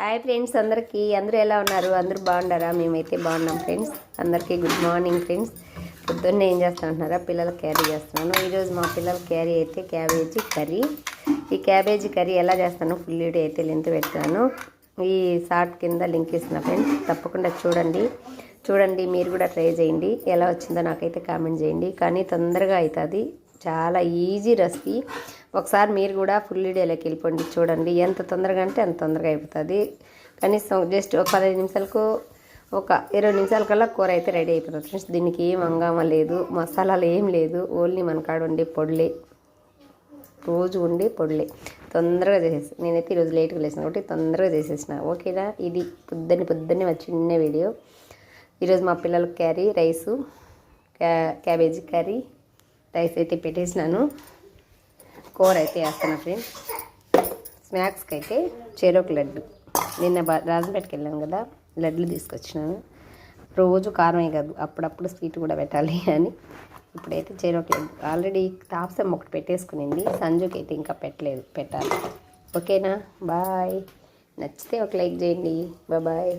Hi friends, అందరూ ఎలా ఉన్నారు? అందరూ బాగున్నారా? మేమైతే బాగున్నాం ఫ్రెండ్స్. అందరికీ గుడ్ మార్నింగ్ ఫ్రెండ్స్. పొద్దున్నే ఏం చేస్తానంటున్నారా? పిల్లలకి క్యారీ చేస్తున్నాను. ఈరోజు మా పిల్లల క్యారీ అయితే క్యాబేజీ కర్రీ. ఈ క్యాబేజీ కర్రీ ఎలా చేస్తాను ఫుల్ వీడియో అయితే లింక్ పెట్టాను. ఈ షార్ట్ కింద లింక్ ఇస్తున్నా ఫ్రెండ్స్, తప్పకుండా చూడండి. మీరు కూడా ట్రై చేయండి. ఎలా వచ్చిందో నాకైతే కామెంట్ చేయండి. కానీ తొందరగా అవుతుంది, చాలా ఈజీ రెసిపీ. ఒకసారి మీరు కూడా ఫుల్ వీడియోలోకి వెళ్ళిపోండి, చూడండి. ఎంత తొందరగా అంటే అంత తొందరగా అయిపోతుంది. కనీసం జస్ట్ ఒక 15 నిమిషాలకు, ఒక 20 నిమిషాల కల్లా కూర అయితే రెడీ అయిపోతుంది ఫ్రెండ్స్. దీనికి ఏం హంగామా లేదు, మసాలాలు ఏం లేదు, ఓన్లీ మన కాడ ఉండే పొడులే, రోజు ఉండే పొడులే. తొందరగా చేసేసి నేనైతే ఈరోజు లేట్గా లేసిన కాబట్టి తొందరగా చేసేసిన. ఓకేనా? ఇది పొద్దున్నే చిన్న వీడియో. ఈరోజు మా పిల్లలకి carry rice, cabbage curry rice అయితే పెట్టేసినాను. కూర అయితే వేస్తాను ఫ్రెండ్స్. స్నాక్స్కి అయితే చెరోకు లడ్డు. నిన్న రాజంపేటకి వెళ్ళాను కదా, లడ్లు తీసుకొచ్చినాను. రోజు కారమే కాదు, అప్పుడప్పుడు స్వీట్ కూడా పెట్టాలి అని ఇప్పుడైతే చెరోకు లడ్డు. ఆల్రెడీ తాప్సం ఒకటి పెట్టేసుకునింది, సంజుకి అయితే ఇంకా పెట్టాలి. ఓకేనా? బాయ్. నచ్చితే ఒక లైక్ చేయండి. బాయ్.